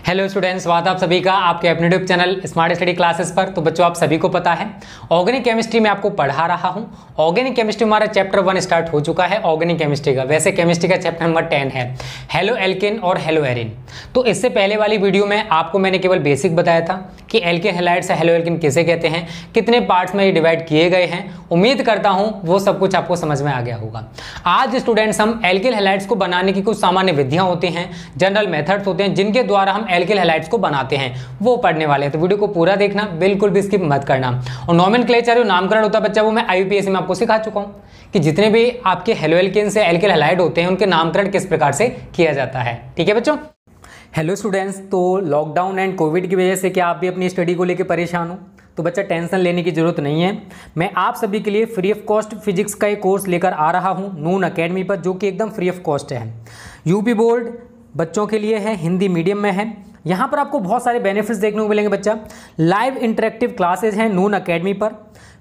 Hello students, स्वागत आप सभी का आपके अपने YouTube channel smart study classes पर। तो बच्चों, आप सभी को पता है ऑर्गेनिक केमिस्ट्री में आपको पढ़ा रहा हूं। ऑर्गेनिक केमिस्ट्री हमारा चैप्टर 1 स्टार्ट हो चुका है ऑर्गेनिक केमिस्ट्री का। वैसे केमिस्ट्री का चैप्टर नंबर 10 है हेलो एल्केन और हेलो एरिन। तो इससे पहले वाली वीडियो में आपको मैंने केवल बेसिक बताया था कि एल्केन हैलाइड से हेलो एल्केन किसे कहते हैं, कितने पार्ट्स में ये डिवाइड किए गए हैं। उम्मीद करता हूं वो सब कुछ आपको समझ में आ गया होगा। आज स्टूडेंट्स हम एल्केन हैलाइड्स को बनाने की कुछ सामान्य विधियां होती हैं, जनरल मेथड्स होते हैं जिनके द्वारा हम एल्केन हैलाइड्स को बनाते हैं, वो पढ़ने वाले हैं। तो वीडियो को पूरा देखना, बिल्कुल भी स्किप मत करना। और नोमेनक्लेचर जो नामकरण होता है बच्चा, वो मैं IUPAC में आपको सिखा चुका हूं कि जितने भी आपके हेलो एल्केन से एल्केन हैलाइड होते हैं उनके नामकरण किस प्रकार से किया जाता है। ठीक है बच्चों। हेलो स्टूडेंट्स, तो लॉकडाउन एंड कोविड की वजह से क्या आप भी अपनी स्टडी को लेकर परेशान हो? तो बच्चा टेंशन लेने की जरूरत नहीं है। मैं आप सभी के लिए फ्री ऑफ कॉस्ट फिजिक्स का एक कोर्स लेकर आ रहा हूं नून अकेडमी पर, जो कि एकदम फ्री ऑफ कॉस्ट है। यूपी बोर्ड बच्चों के लिए है, हिंदी मीडियम में है। यहाँ पर आपको बहुत सारे बेनिफिट्स देखने को मिलेंगे बच्चा। लाइव इंटरेक्टिव क्लासेज हैं नून अकेडमी पर,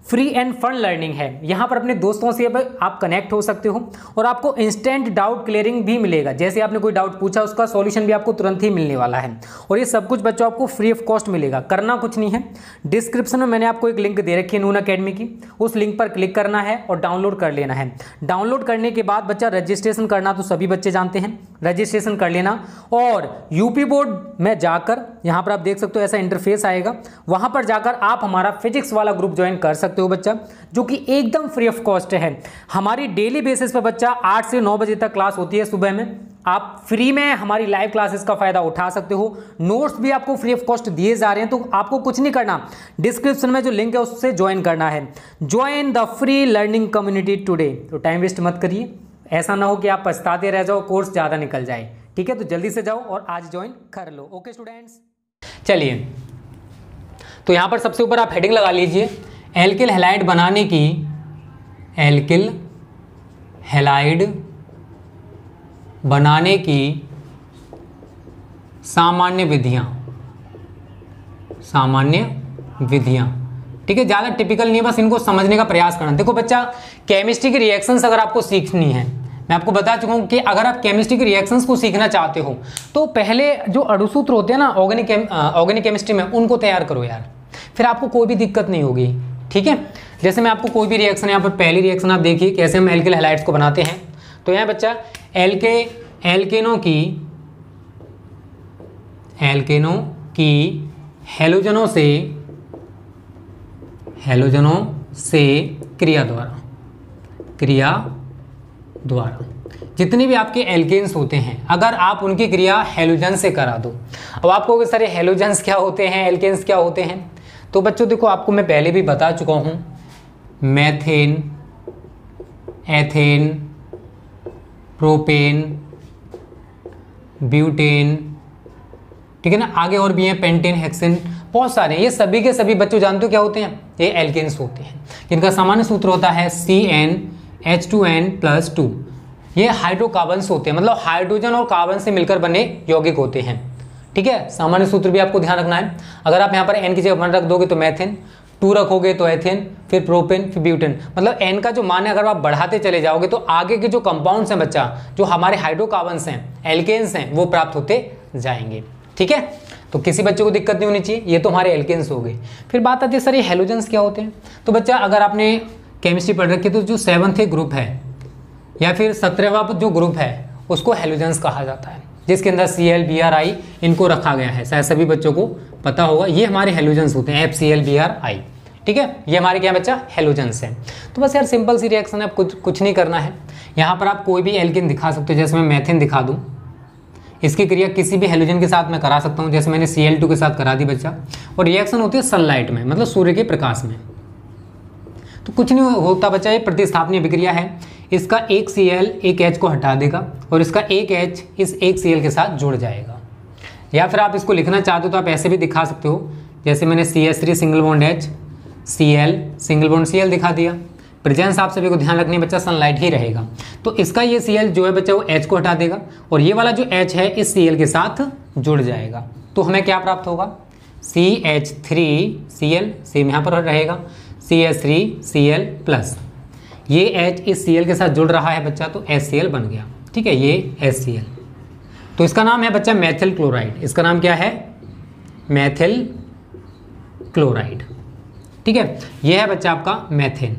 फ्री एंड फन लर्निंग है। यहाँ पर अपने दोस्तों से आप कनेक्ट हो सकते हो और आपको इंस्टेंट डाउट क्लियरिंग भी मिलेगा। जैसे आपने कोई डाउट पूछा, उसका सॉल्यूशन भी आपको तुरंत ही मिलने वाला है। और ये सब कुछ बच्चों आपको फ्री ऑफ कॉस्ट मिलेगा, करना कुछ नहीं है। डिस्क्रिप्शन में मैंने आपको एक लिंक दे रखी है नून अकेडमी की, उस लिंक पर क्लिक करना है और डाउनलोड कर लेना है। डाउनलोड करने के बाद बच्चा रजिस्ट्रेशन करना तो सभी बच्चे जानते हैं, रजिस्ट्रेशन कर लेना। और यूपी बोर्ड में जाकर यहाँ पर आप देख सकते हो ऐसा इंटरफेस आएगा, वहाँ पर जाकर आप हमारा फिजिक्स वाला ग्रुप ज्वाइन कर सकते हो बच्चा, जो कि एकदम फ्री ऑफ कॉस्ट है। हमारी डेली बेसिस पर बच्चा 8 से 9 बजे तक क्लास होती है सुबह में। आप फ्री में हमारी लाइव क्लासेस का फायदा उठा सकते हो। नोट्स भी आपको फ्री ऑफ कॉस्ट दिए जा रहे हैं। तो आपको कुछ नहीं करना, डिस्क्रिप्शन में जो लिंक है उससे ज्वाइन करना है। Join the free learning community today. तो टाइम वेस्ट मत करिए, ऐसा ना हो कि आप पछताते रह जाओ, कोर्स ज़्यादा निकल जाए। ठीक है, तो जल्दी से जाओ और आज ज्वाइन कर लो। ओके स्टूडेंट्स, चलिए तो यहाँ पर सबसे ऊपर आप हेडिंग लगा लीजिए, एल्किल हैलाइड बनाने की, एल्किल हैलाइड बनाने की सामान्य विधियां, सामान्य विधियां। ठीक है, ज़्यादा टिपिकल नहीं है, बस इनको समझने का प्रयास करना। देखो बच्चा, केमिस्ट्री की रिएक्शंस अगर आपको सीखनी है, मैं आपको बता चुका हूं कि अगर आप केमिस्ट्री की रिएक्शंस को सीखना चाहते हो तो पहले जो अणुसूत्र होते हैं ना ऑर्गेनिक केमिस्ट्री में, उनको तैयार करो यार, फिर आपको कोई भी दिक्कत नहीं होगी। ठीक है, जैसे मैं आपको कोई भी रिएक्शन, यहाँ पर पहली रिएक्शन आप देखिए कैसे हम एल्किल हैलाइड्स को बनाते हैं। तो यहाँ बच्चा एल्केनों की हैलोजनों से क्रिया द्वारा जितने भी आपके एल्केन्स होते हैं, अगर आप उनकी क्रिया हैलोजन से करा दो। अब आपको सारे हैलोजन्स क्या होते हैं, एल्केन्स क्या होते हैं, तो बच्चों देखो आपको मैं पहले भी बता चुका हूं, मेथेन, एथेन, प्रोपेन, ब्यूटेन, ठीक है ना, आगे और भी हैं, पेंटेन, हेक्सेन, बहुत सारे। ये सभी के सभी बच्चों जानते हो क्या होते हैं, ये एल्केन्स होते हैं, जिनका सामान्य सूत्र होता है CnH2n+2। ये हाइड्रोकार्बन्स होते हैं, मतलब हाइड्रोजन और कार्बन से मिलकर बने यौगिक होते हैं। ठीक है, सामान्य सूत्र भी आपको ध्यान रखना है। अगर आप यहाँ पर n की जगह 1 रख दोगे तो मैथेन, 2 रखोगे तो एथेन, फिर प्रोपेन, फिर ब्यूटेन। मतलब n का जो मान है अगर आप बढ़ाते चले जाओगे तो आगे के जो कंपाउंड्स हैं बच्चा, जो हमारे हाइड्रोकार्बन्स हैं, एल्केन्स हैं, वो प्राप्त होते जाएंगे। ठीक है, तो किसी बच्चे को दिक्कत नहीं होनी चाहिए। ये तो हमारे एल्केन्स हो गए। फिर बात आती है सर ये हैलोजन्स क्या होते हैं। तो बच्चा अगर आपने केमिस्ट्री पढ़ रखी है तो जो 7th ग्रुप है या फिर 17वां जो ग्रुप है उसको हैलोजन्स कहा जाता है, जिसके अंदर Cl, Br, I इनको रखा गया है। शायद सभी बच्चों को पता होगा, ये हमारे हैलोजन्स होते हैं, FCl, Br, I। ठीक है, ये हमारे क्या बच्चा हैलोजन्स हैं। तो बस यार सिंपल सी रिएक्शन है, कुछ नहीं करना है। यहाँ पर आप कोई भी एल्केन दिखा सकते हो, जैसे मैं मैथेन दिखा दूँ, इसकी क्रिया किसी भी हैलोजन के साथ मैं करा सकता हूँ, जैसे मैंने Cl2 के साथ करा दी बच्चा। और रिएक्शन होती है सनलाइट में, मतलब सूर्य के प्रकाश में। तो कुछ नहीं होता बच्चा, ये प्रतिस्थापनीय अभिक्रिया है। इसका एक Cl एक H को हटा देगा और इसका एक H इस एक Cl के साथ जुड़ जाएगा। या फिर आप इसको लिखना चाहते हो तो आप ऐसे भी दिखा सकते हो, जैसे मैंने CH3 single bond H, Cl single bond Cl दिखा दिया। प्रेजेंस आप सभी को ध्यान रखनी बच्चा, सनलाइट ही रहेगा। तो इसका ये Cl जो है बच्चा वो H को हटा देगा और ये वाला जो H है इस Cl के साथ जुड़ जाएगा। तो हमें क्या प्राप्त होगा, CH3Cl, सेम यहाँ पर रहेगा, CH3Cl+। ये H इस Cl के साथ जुड़ रहा है बच्चा, तो HCl बन गया। ठीक है, ये HCl। तो इसका नाम है बच्चा मेथिल क्लोराइड। इसका नाम क्या है? Methyl chloride. ठीक है, यह है बच्चा आपका मेथेन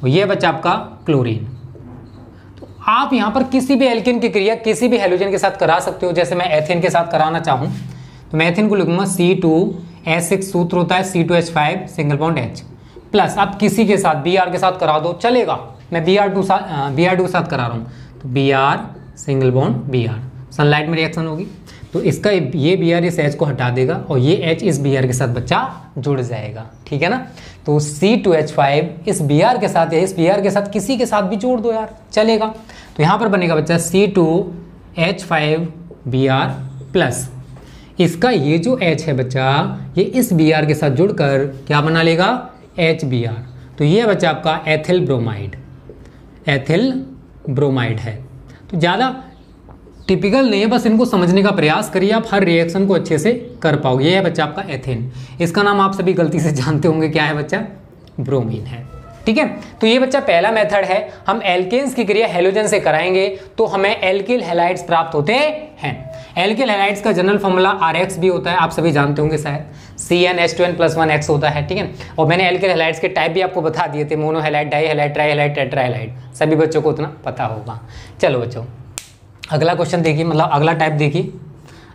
और यह बच्चा आपका क्लोरीन। तो आप यहां पर किसी भी एल्केन की क्रिया किसी भी हेलोजन के साथ करा सकते हो। जैसे मैं एथेन के साथ कराना चाहूं तो मैं एथेन को लिखूंगा C2H6, सूत्र होता है C2H5 single bond H plus. आप किसी के साथ Br के साथ करा दो चलेगा, मैं Br2 के साथ करा रहा हूं तो Br single bond Br, sunlight में रिएक्शन होगी तो इसका ये Br इस H को हटा देगा और ये H इस Br के साथ बच्चा जुड़ जाएगा। ठीक है ना, तो C2H5 इस Br के साथ या इस Br के साथ किसी के साथ भी जोड़ दो यार चलेगा। तो यहाँ पर बनेगा बच्चा C2H5Br प्लस इसका ये जो H है बच्चा ये इस Br के साथ जुड़कर क्या बना लेगा? HBr। तो ये बच्चा आपका एथिल ब्रोमाइड, एथिल ब्रोमाइड है। तो ज़्यादा टिपिकल नहीं है, बस इनको समझने का प्रयास करिए, आप हर रिएक्शन को अच्छे से कर पाओगे। ये है बच्चा आपका एथेन। इसका नाम आप सभी गलती से जानते होंगे, क्या है बच्चा? ब्रोमीन है। ठीक है, तो ये बच्चा पहला मेथड है। हम एल्केन्स की क्रिया हेलोजन से कराएंगे तो हमें एल्किल हैलाइड्स प्राप्त होते हैं। एल्किल हैलाइड्स का जनरल फॉर्मूला RX भी होता है, आप सभी जानते होंगे शायद, CnH2n+1X होता है। ठीक है, और मैंने एल्किल हैलाइड्स के टाइप भी आपको बता दिए थे, mono halide, di halide, tri halide, tetra halide, सभी बच्चों को उतना पता होगा। चलो बच्चों अगला क्वेश्चन देखिए, मतलब अगला टाइप देखिए,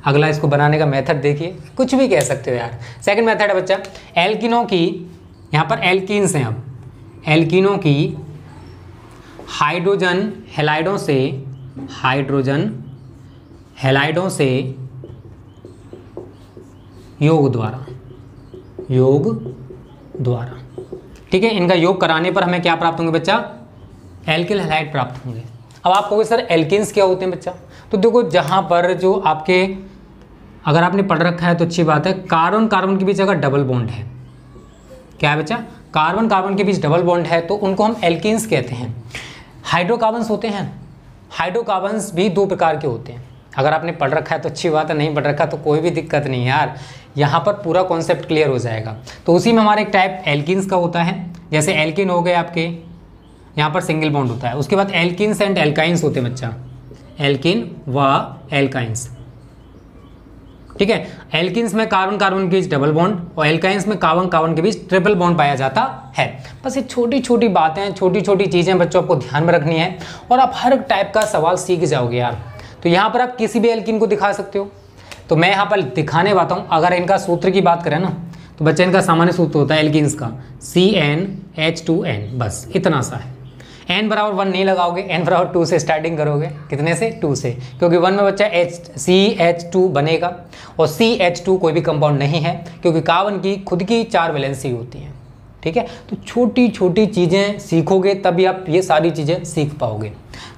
अगला इसको बनाने का मेथड देखिए, कुछ भी कह सकते हो यार। सेकंड मेथड है बच्चा एल्किनों की, यहाँ पर एल्कीन्स हैं, अब एल्किनों की हाइड्रोजन हैलाइडों से, हाइड्रोजन हैलाइडों से योग द्वारा, योग द्वारा। ठीक है, इनका योग कराने पर हमें क्या प्राप्त होंगे बच्चा? एल्किल हैलाइड प्राप्त होंगे। अब आप कहोगे सर एल्किन्स क्या होते हैं बच्चा? तो देखो जहाँ पर जो आपके, अगर आपने पढ़ रखा है तो अच्छी बात है, कार्बन कार्बन के बीच अगर डबल बॉन्ड है, क्या है बच्चा? कार्बन कार्बन के बीच डबल बॉन्ड है तो उनको हम एल्किन्स कहते हैं। हाइड्रोकार्बन्स होते हैं, हाइड्रोकार्बन्स भी दो प्रकार के होते हैं। अगर आपने पढ़ रखा है तो अच्छी बात है, नहीं पढ़ रखा तो कोई भी दिक्कत नहीं है यार, यहाँ पर पूरा कॉन्सेप्ट क्लियर हो जाएगा। तो उसी में हमारा एक टाइप एल्किन्स का होता है, जैसे एल्किन हो गए आपके, यहाँ पर सिंगल बॉन्ड होता है। उसके बाद एल्किन्स एंड एल्काइंस होते हैं बच्चा, एल्किन व एल्काइंस। ठीक है, एल्किन्स में कार्बन कार्बन के बीच डबल बॉन्ड और एल्काइंस में कार्बन कार्बन के बीच ट्रिपल बॉन्ड पाया जाता है। बस ये छोटी छोटी बातें, छोटी छोटी चीज़ें बच्चों आपको ध्यान में रखनी है और आप हर टाइप का सवाल सीख जाओगे यार। तो यहाँ पर आप किसी भी एल्किन को दिखा सकते हो, तो मैं यहाँ पर दिखाने वाता हूँ। अगर इनका सूत्र की बात करें ना तो बच्चे इनका सामान्य सूत्र होता है एल्किन्स का CnH2n, बस इतना सा है। n बराबर 1 नहीं लगाओगे, n बराबर 2 से स्टार्टिंग करोगे। कितने से? 2 से, क्योंकि 1 में बच्चा CH2 बनेगा और CH2 कोई भी कंपाउंड नहीं है क्योंकि कार्बन की खुद की 4 वैलेंसी होती हैं। ठीक है, तो छोटी छोटी चीज़ें सीखोगे तभी आप ये सारी चीज़ें सीख पाओगे।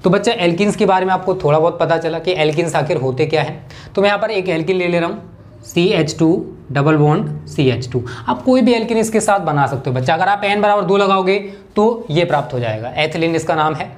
तो बच्चा एल्किन्स के बारे में आपको थोड़ा बहुत पता चला कि एल्किन्स आखिर होते क्या है। तो मैं यहाँ पर एक एल्किन ले रहा हूँ CH2 डबल बॉन्ड CH2। आप कोई भी एल्किन इसके साथ बना सकते हो बच्चा। अगर आप n बराबर 2 लगाओगे तो ये प्राप्त हो जाएगा, एथिलीन इसका नाम है।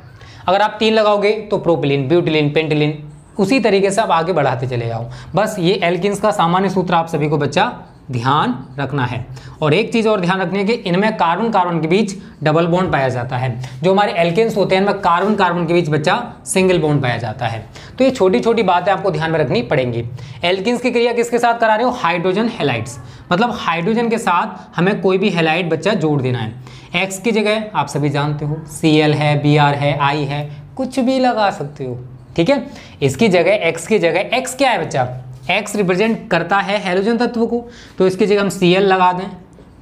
अगर आप 3 लगाओगे तो प्रोपिलीन, ब्यूटिलीन, पेंटिलीन, उसी तरीके से आप आगे बढ़ाते चले जाओ। बस ये एल्किन्स का सामान्य सूत्र आप सभी को बच्चा ध्यान रखना है। और एक चीज़ और ध्यान रखनी है कि इनमें कार्बन कार्बन के बीच डबल बॉन्ड पाया जाता है। जो हमारे एल्केन्स होते हैं इनमें कार्बन कार्बन के बीच बच्चा सिंगल बॉन्ड पाया जाता है। तो ये छोटी छोटी बातें आपको ध्यान में रखनी पड़ेंगी। एल्किन्स की क्रिया किसके साथ करा रहे हो? हाइड्रोजन हैलाइड्स, मतलब हाइड्रोजन के साथ हमें कोई भी हैलाइड बच्चा जोड़ देना है। एक्स की जगह आप सभी जानते हो Cl है, Br है, I है, कुछ भी लगा सकते हो। ठीक है, इसकी जगह एक्स की जगह, एक्स क्या है बच्चा? एक्स रिप्रेजेंट करता है हैलोजन तत्व को, तो इसकी जगह हम Cl लगा दें,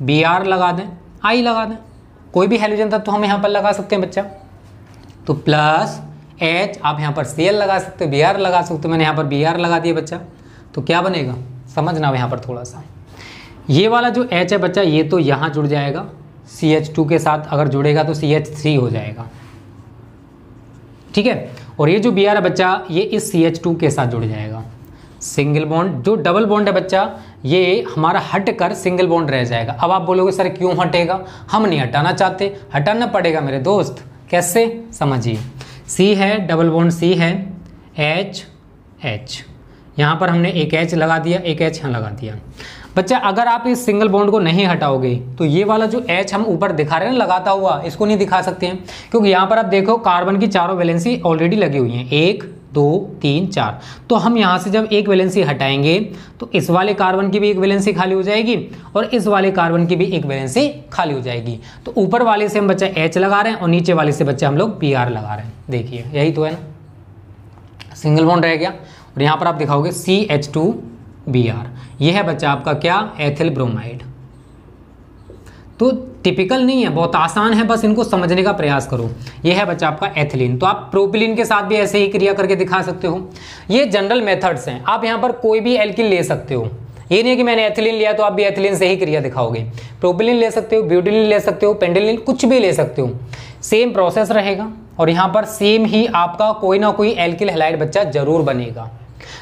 Br लगा दें, I लगा दें, कोई भी हैलोजन तत्व हम यहाँ पर लगा सकते हैं बच्चा। तो प्लस H, आप यहाँ पर Cl लगा सकते हो, Br लगा सकते हो, मैंने यहाँ पर Br लगा दिया बच्चा। तो क्या बनेगा समझना यहाँ पर थोड़ा सा, ये वाला जो H है बच्चा ये तो यहाँ जुड़ जाएगा, CH2 के साथ अगर जुड़ेगा तो CH3 हो जाएगा। ठीक है, और ये जो Br है बच्चा ये इस CH2 के साथ जुड़ जाएगा। सिंगल बॉन्ड, जो डबल बॉन्ड है बच्चा ये हमारा हट कर सिंगल बॉन्ड रह जाएगा। अब आप बोलोगे सर क्यों हटेगा? हम नहीं हटाना चाहते, हटाना पड़ेगा मेरे दोस्त। कैसे? समझिए, C है, डबल बॉन्ड C है, H H, यहाँ पर हमने एक H लगा दिया, एक H यहाँ लगा दिया। बच्चा अगर आप इस सिंगल बॉन्ड को नहीं हटाओगे तो ये वाला जो H हम ऊपर दिखा रहे हैं ना लगाता हुआ, इसको नहीं दिखा सकते हैं, क्योंकि यहाँ पर आप देखो कार्बन की चारों वैलेंसी ऑलरेडी लगी हुई हैं, 1 2 3 4। तो हम यहाँ से जब एक वैलेंसी हटाएंगे तो इस वाले कार्बन की भी एक वैलेंसी खाली हो जाएगी और इस वाले कार्बन की भी एक वैलेंसी खाली हो जाएगी। तो ऊपर वाले से हम बच्चा H लगा रहे हैं और नीचे वाले से बच्चा हम लोग Br लगा रहे हैं। देखिए यही तो है ना, सिंगल बॉन्ड रह गया और यहाँ पर आप दिखाओगे CH2Br। यह है बच्चा आपका क्या, एथिल ब्रोमाइड। तो टिपिकल नहीं है, बहुत आसान है, बस इनको समझने का प्रयास करो। ये है बच्चा आपका एथिलीन। तो आप प्रोपिलीन के साथ भी ऐसे ही क्रिया करके दिखा सकते हो। ये जनरल मेथड्स हैं, आप यहाँ पर कोई भी एल्किल ले सकते हो। ये नहीं है कि मैंने एथिलीन लिया तो आप भी एथिलीन से ही क्रिया दिखाओगे। प्रोपिलीन ले सकते हो, ब्यूटिलीन ले सकते हो, पेंडिलीन, कुछ भी ले सकते हो, सेम प्रोसेस रहेगा और यहाँ पर सेम ही आपका कोई ना कोई एल्किल हैलाइड बच्चा जरूर बनेगा।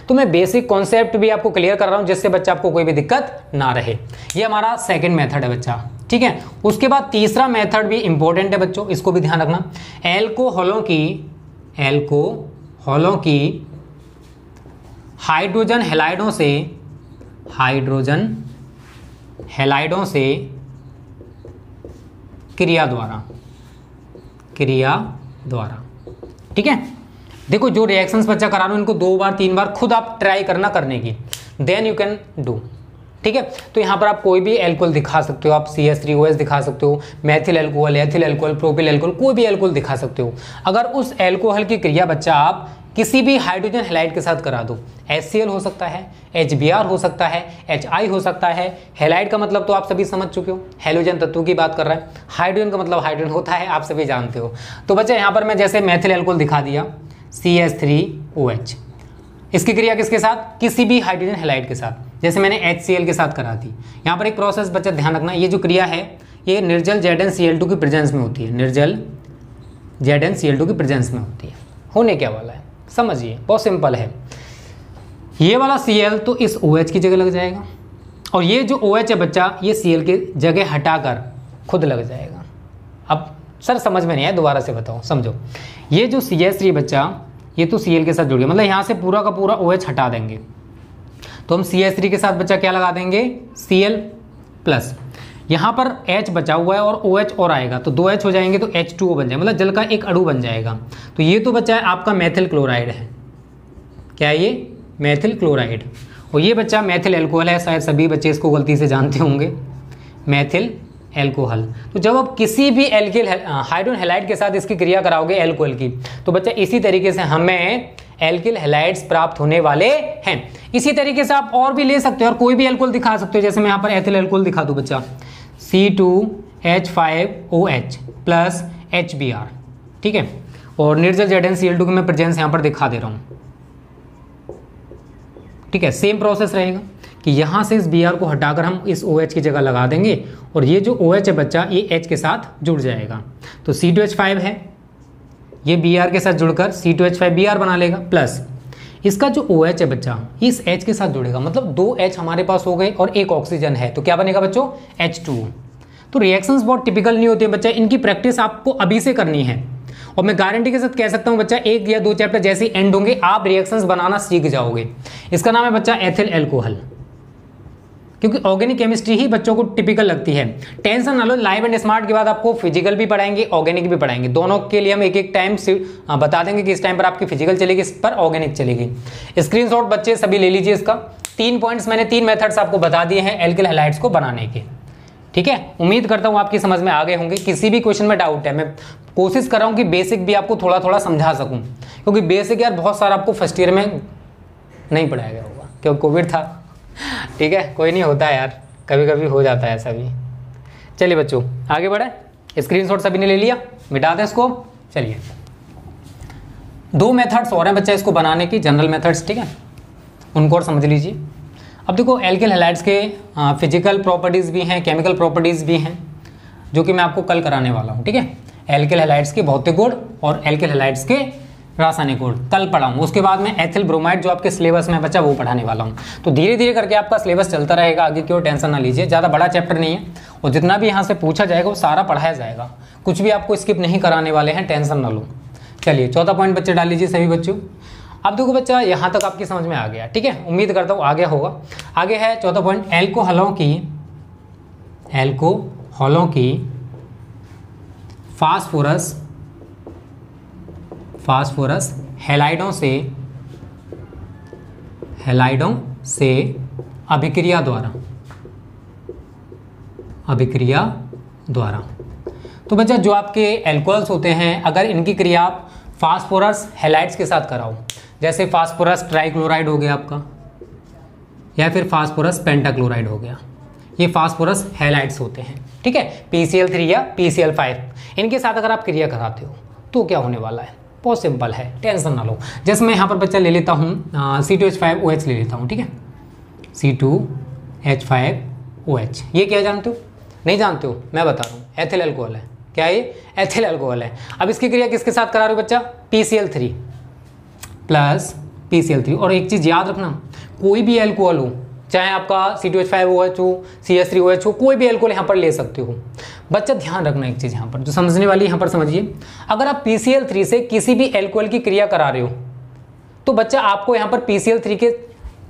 तो मैं बेसिक कॉन्सेप्ट भी आपको क्लियर कर रहा हूँ जिससे बच्चा आपको कोई भी दिक्कत ना रहे। ये हमारा सेकंड मेथड है बच्चा, ठीक है। उसके बाद तीसरा मेथड भी इंपॉर्टेंट है बच्चों, इसको भी ध्यान रखना। एल्कोहलों की हाइड्रोजन हैलाइडों से क्रिया द्वारा, ठीक है। देखो जो रिएक्शंस बच्चा करा रहा हूं इनको 2 बार 3 बार खुद आप ट्राई करना करने की, देन यू कैन डू, ठीक है। तो यहाँ पर आप कोई भी एल्कोहल दिखा सकते हो, आप CH3OH दिखा सकते हो, methyl alcohol, ethyl alcohol, propyl alcohol, कोई भी एल्कोहल दिखा सकते हो। अगर उस एल्कोहल की क्रिया बच्चा आप किसी भी हाइड्रोजन हैलाइड के साथ करा दो, HCl हो सकता है, HBr हो सकता है, HI हो सकता है। हैलाइड का मतलब तो आप सभी समझ चुके हो, हैलोजन तत्व की बात कर रहा है। हाइड्रोजन का मतलब हाइड्रोजन होता है, आप सभी जानते हो। तो बच्चा यहाँ पर मैं जैसे मेथिल एल्कोहल दिखा दिया, CH3OH, इसकी क्रिया किसके साथ, किसी भी हाइड्रोजन हैलाइड के साथ, जैसे मैंने HCl के साथ करा दी। यहाँ पर एक प्रोसेस बच्चा ध्यान रखना, ये जो क्रिया है ये निर्जल ZnCl2 की प्रेजेंस में होती है, निर्जल ZnCl2 की प्रेजेंस में होती है। होने क्या वाला है समझिए, बहुत सिंपल है। ये वाला Cl तो इस OH की जगह लग जाएगा और ये जो OH है बच्चा ये Cl की जगह हटाकर खुद लग जाएगा। अब सर समझ में नहीं आया, दोबारा से बताओ समझो। ये जो CH3 बच्चा ये तो Cl के साथ जुड़ गया, मतलब यहाँ से पूरा का पूरा OH हटा देंगे तो हम CH3 के साथ बच्चा क्या लगा देंगे, Cl+। यहाँ पर H बचा हुआ है और OH और आएगा तो 2H हो जाएंगे तो H2O बन जाएगा, मतलब जल का एक अणु बन जाएगा। तो ये तो बच्चा है आपका मेथिल क्लोराइड है, क्या है ये, मेथिल क्लोराइड। और ये बच्चा मेथिल एल्कोहल है, शायद सभी बच्चे इसको गलती से जानते होंगे, मेथिल एल्कोहल। तो जब आप किसी भी एल्किल हाइड्रोजन हैलाइड के साथ इसकी क्रिया कराओगे एल्कोहल की, तो बच्चा इसी तरीके से हमें एल्किल हैलाइड्स प्राप्त होने वाले हैं। इसी तरीके से आप और भी ले सकते हो और कोई भी एल्कोहल दिखा सकते हो, जैसे मैं यहाँ पर एथिल एल्कोहल दिखा दूं बच्चा, C2H5OH प्लस HBr, ठीक है। और निर्जल ZnCl2 की मैं प्रेजेंस यहाँ पर दिखा दे रहा हूँ, ठीक है। सेम प्रोसेस रहेगा कि यहाँ से इस Br को हटाकर हम इस OH की जगह लगा देंगे और ये जो OH है बच्चा ये H के साथ जुड़ जाएगा। तो C2H5 है, ये Br के साथ जुड़कर C2H5Br बना लेगा, प्लस इसका जो OH है बच्चा इस H के साथ जुड़ेगा, मतलब 2 H हमारे पास हो गए और एक ऑक्सीजन है, तो क्या बनेगा बच्चों, H2O। तो रिएक्शंस बहुत टिपिकल नहीं होती है बच्चा, इनकी प्रैक्टिस आपको अभी से करनी है और मैं गारंटी के साथ कह सकता हूं बच्चा 1 या 2 चैप्टर जैसे ही एंड होंगे आप रिएक्शंस बनाना सीख जाओगे। इसका नाम है बच्चा एथिल एल्कोहल, क्योंकि ऑर्गेनिक केमिस्ट्री ही बच्चों को टिपिकल लगती है। टेंशन ना लो, लाइव एंड स्मार्ट के बाद आपको फिजिकल भी पढ़ाएंगे, ऑर्गेनिक भी पढ़ाएंगे, दोनों के लिए हम एक टाइम बता देंगे कि इस टाइम पर आपकी फिजिकल चलेगी, इस पर ऑर्गेनिक चलेगी। स्क्रीनशॉट बच्चे सभी ले लीजिए इसका। 3 पॉइंट्स मैंने 3 मेथड्स आपको बता दिए हैं एल्किल हैलाइड्स को बनाने के, ठीक है। उम्मीद करता हूँ आपकी समझ में आ गए होंगे। किसी भी क्वेश्चन में डाउट है, मैं कोशिश कर रहा हूँ कि बेसिक भी आपको थोड़ा थोड़ा समझा सकूँ, क्योंकि बेसिक यार बहुत सारा आपको फर्स्ट ईयर में नहीं पढ़ाया गया होगा क्योंकि कोविड था, ठीक है। कोई नहीं, होता है यार, कभी कभी हो जाता है ऐसा भी। चलिए बच्चों आगे बढ़े, स्क्रीनशॉट सभी ने ले लिया, मिटा दें इसको। चलिए 2 मेथड्स और हैं बच्चा इसको बनाने की, जनरल मेथड्स, ठीक है, उनको और समझ लीजिए। अब देखो एल्किल हैलाइड्स के फिजिकल प्रॉपर्टीज़ भी हैं, केमिकल प्रॉपर्टीज़ भी हैं, जो कि मैं आपको कल कराने वाला हूँ, ठीक है। एल्किल हैलाइड्स के भौतिक गुण और एल्किल हैलाइड्स के रासायनिक गुण कल पढ़ाऊँ। उसके बाद मैं एथिल ब्रोमाइड जो आपके सिलेबस में बच्चा वो पढ़ाने वाला हूँ। तो धीरे धीरे करके आपका सिलेबस चलता रहेगा आगे की ओर, टेंशन ना लीजिए, ज़्यादा बड़ा चैप्टर नहीं है और जितना भी यहाँ से पूछा जाएगा वो सारा पढ़ाया जाएगा, कुछ भी आपको स्किप नहीं कराने वाले हैं, टेंशन ना लो। चलिए 14 पॉइंट बच्चे डाल लीजिए सभी बच्चों। अब देखो बच्चा यहाँ तक आपकी समझ में आ गया, ठीक है, उम्मीद करता हूँ आगे होगा। आगे है 14 पॉइंट, एल्कोहलों की फास्फोरस हैलाइडों से हैलाइडों से अभिक्रिया द्वारा। तो बच्चा जो आपके एल्कोहल्स होते हैं, अगर इनकी क्रिया आप फास्फोरस हैलाइड्स के साथ कराओ, जैसे फास्फोरस ट्राइक्लोराइड हो गया आपका, या फिर फास्फोरस पेंटाक्लोराइड हो गया, ये फास्फोरस हैलाइड्स होते हैं, ठीक है, PCl3 या PCl5, इनके साथ अगर आप क्रिया कराते हो तो क्या होने वाला है, बहुत सिंपल है, टेंशन ना लो। जैसे मैं यहाँ पर बच्चा ले लेता हूँ C2H5OH ले लेता हूँ, ठीक है, C2H5OH, ये क्या जानते हो, नहीं जानते हो, मैं बता रहा हूँ, एथिल अल्कोहल है। क्या है ये, एथिल अल्कोहल है। अब इसकी क्रिया किसके साथ करा रहे हो बच्चा, PCl3 प्लस PCl3। और एक चीज़ याद रखना, कोई भी अल्कोहल हो, चाहे आपका C2H5OH हो, CH3OH हो, कोई भी अल्कोहल यहाँ पर ले सकते हो। बच्चा ध्यान रखना एक चीज़ यहाँ पर, जो समझने वाली यहाँ पर समझिए, अगर आप PCl3 से किसी भी अल्कोहल की क्रिया करा रहे हो तो बच्चा आपको यहाँ पर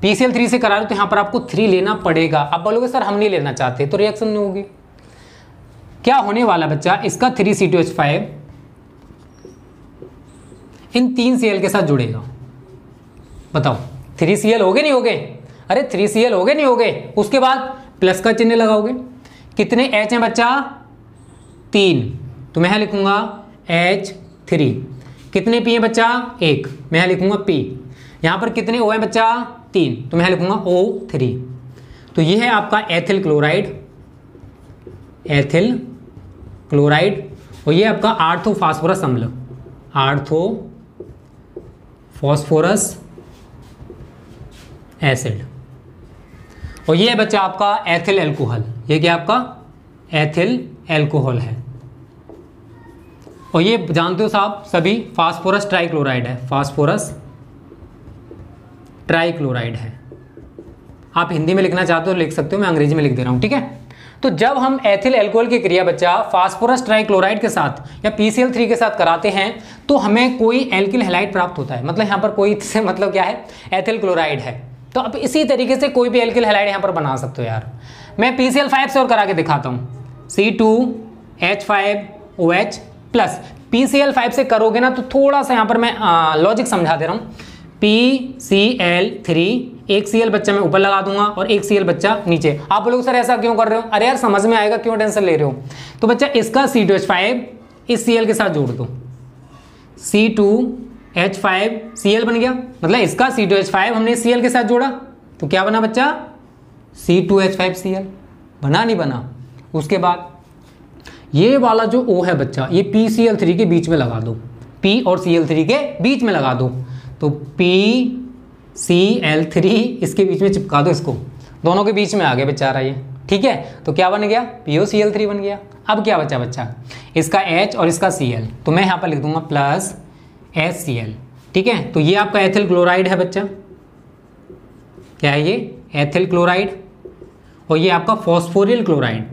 PCl3 से करा रहे हो तो यहाँ पर आपको 3 लेना पड़ेगा। आप बोलोगे सर हम नहीं लेना चाहते, तो रिएक्शन नहीं होगी। क्या होने वाला बच्चा, इसका 3C2H5 इन 3Cl के साथ जुड़ेगा। बताओ 3Cl हो गए नहीं हो गए, अरे 3Cl हो गए नहीं हो गए, उसके बाद प्लस का चिन्ह लगाओगे। कितने H हैं बच्चा, 3, तो मैं यहाँ लिखूंगा H3। कितने P हैं बच्चा, 1, मैं यहाँ लिखूंगा P। यहाँ पर कितने O हैं बच्चा, 3, तो मैं यहाँ लिखूंगा O3। तो ये है आपका एथिल क्लोराइड, और ये आपका आर्थोफॉस्फोरस अम्ल, आर्थोफॉस्फोरस एसिड। और ये है बच्चा आपका एथिल अल्कोहल, ये क्या आपका एथिल अल्कोहल है। और ये जानते हो साहब सभी, फास्फोरस ट्राइक्लोराइड है, फास्फोरस ट्राइक्लोराइड है। आप हिंदी में लिखना चाहते हो लिख सकते हो, मैं अंग्रेजी में लिख दे रहा हूं, ठीक है। तो जब हम एथिल अल्कोहल की क्रिया बच्चा फास्फोरस ट्राइक्लोराइड के साथ या PCl3 के साथ कराते हैं तो हमें कोई एल्किल हैलाइड प्राप्त होता है। मतलब यहाँ पर कोई से मतलब क्या है, एथिल क्लोराइड है। तो अब इसी तरीके से कोई भी एल्किल हैलाइड यहाँ पर बना सकते हो यार। मैं PCl5 से और करा के दिखाता हूँ, C2H5OH प्लस PCl5 से करोगे ना तो थोड़ा सा यहाँ पर मैं लॉजिक समझा दे रहा हूँ। PCl3, एक Cl बच्चा मैं ऊपर लगा दूंगा और एक Cl बच्चा नीचे। आप बोलोगे सर ऐसा क्यों कर रहे हो, अरे यार समझ में आएगा, क्यों टेंशन ले रहे हो। तो बच्चा इसका C2H5 इस Cl के साथ जोड़ दो, C2H5Cl बन गया। मतलब इसका C2H5 हमने Cl के साथ जोड़ा तो क्या बना बच्चा, C2H5Cl। बना नहीं बना। उसके बाद ये वाला जो O है बच्चा, ये PCl3 के बीच में लगा दो, P और Cl3 के बीच में लगा दो, तो PCl3 इसके बीच में चिपका दो, इसको दोनों के बीच में आ गया बेचारा ये, ठीक है। तो क्या बन गया, POCl3 बन गया। अब क्या बचा बच्चा, इसका H और इसका Cl, तो मैं यहाँ पर लिख दूंगा प्लस HCl, ठीक है। तो ये आपका एथिल क्लोराइड है बच्चा, क्या है ये, एथिल क्लोराइड। और ये आपका फॉस्फोरिल क्लोराइड,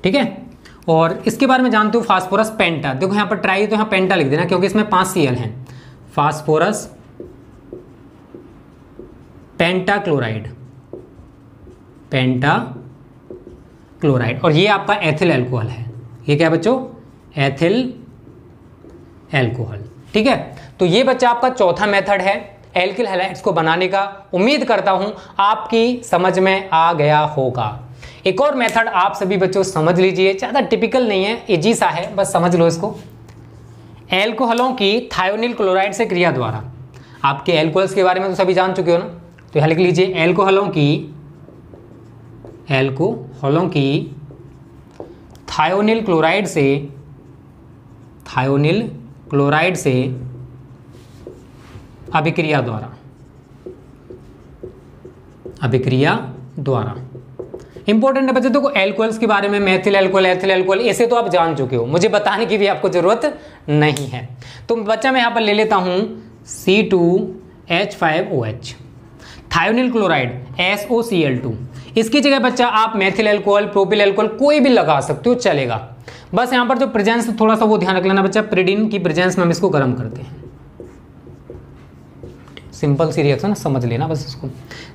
ठीक है। और इसके बारे में जानते हो फास्फोरस पेंटा, देखो यहाँ पर ट्राई तो यहाँ पेंटा लिख देना क्योंकि इसमें 5 Cl हैं। फास्फोरस पेंटा क्लोराइड, और ये आपका एथिल अल्कोहल है। ये क्या बच्चों, एथिल अल्कोहल, ठीक है। तो ये बच्चा आपका चौथा मेथड है एल्किल हैलाइड्स को बनाने का। उम्मीद करता हूं आपकी समझ में आ गया होगा। एक और मेथड आप सभी बच्चों समझ लीजिए, ज़्यादा टिपिकल नहीं है, इजी सा है, बस समझ लो इसको। एल्कोहलों की थायोनिल क्लोराइड से क्रिया द्वारा, आपके एल्कोहल्स के बारे में तो सभी जान चुके हो ना, तो यहाँ लिख लीजिए एल्कोहलों की थायोनिल क्लोराइड से अभिक्रिया द्वारा। इंपॉर्टेंट है बच्चे, देखो एल्कोहल्स के बारे में मेथिल अल्कोहल, एथिल अल्कोहल, ऐसे तो आप जान चुके हो, मुझे बताने की भी आपको जरूरत नहीं है। तो बच्चा मैं यहाँ पर ले लेता हूँ C2H5OH, थायोनिल क्लोराइड SOCl2। इसकी जगह बच्चा आप मेथिल अल्कोहल, प्रोपिल अल्कोहल कोई भी लगा सकते हो, चलेगा। बस यहाँ पर जो प्रेजेंस थोड़ा सा वो ध्यान रख लेना बच्चा, प्रिडिन की प्रेजेंस में हम इसको गर्म करते हैं। सिंपल सी रिएक्शन समझ लेना बस इसको।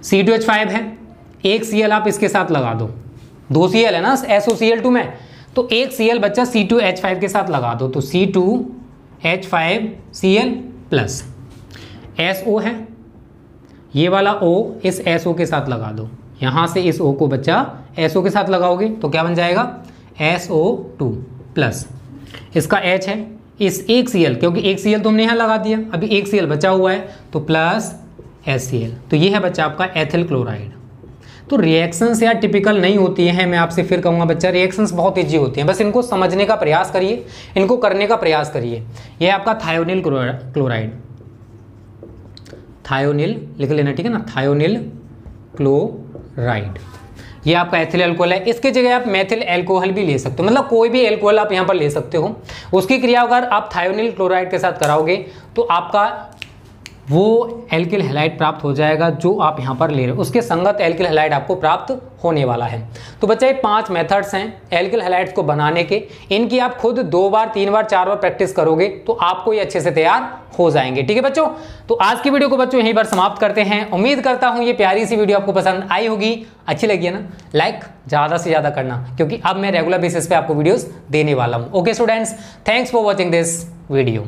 C2H5 है, एक Cl आप इसके साथ लगा दो, 2 Cl है ना SOCl2 में, तो एक Cl बच्चा C2H5 के साथ लगा दो, तो C2H5Cl प्लस SO है, ये वाला O इस SO के साथ लगा दो, यहाँ से इस O को बच्चा SO के साथ लगाओगे तो क्या बन जाएगा SO2 प्लस इसका H है, इस एक Cl, क्योंकि एक Cl तो हमने यहाँ लगा दिया, अभी एक Cl बचा हुआ है तो प्लस HCl, तो ये है बच्चा आपका एथिल क्लोराइड। तो रिएक्शंस यार टिपिकल नहीं होती हैं, मैं आपसे फिर कहूँगा बच्चा रिएक्शंस बहुत ईजी होती हैं, बस इनको समझने का प्रयास करिए, इनको करने का प्रयास करिए। ये आपका थायोनिल क्लोराइड, थायोनिल लिख लेना, ठीक है ना, थायोनिल क्लोराइड, ये आपका एथिल अल्कोहल है। इसके जगह आप मेथिल अल्कोहल भी ले सकते हो, मतलब कोई भी अल्कोहल आप यहाँ पर ले सकते हो। उसकी क्रिया अगर आप थायोनिल क्लोराइड के साथ कराओगे तो आपका वो एल्किल हैलाइड प्राप्त हो जाएगा जो आप यहाँ पर ले रहे हो, उसके संगत एल्किल हैलाइड आपको प्राप्त होने वाला है। तो बच्चा ये 5 मेथड्स हैं एल्किल हैलाइड्स को बनाने के, इनकी आप खुद 2 बार 3 बार 4 बार प्रैक्टिस करोगे तो आपको ये अच्छे से तैयार हो जाएंगे। ठीक है बच्चों, तो आज की वीडियो को बच्चों यहीं पर समाप्त करते हैं। उम्मीद करता हूँ ये प्यारी सी वीडियो आपको पसंद आई होगी, अच्छी लगी है ना, लाइक ज़्यादा से ज़्यादा करना, क्योंकि अब मैं रेगुलर बेसिस पे आपको वीडियोस देने वाला हूँ। Okay students, thanks for watching this video.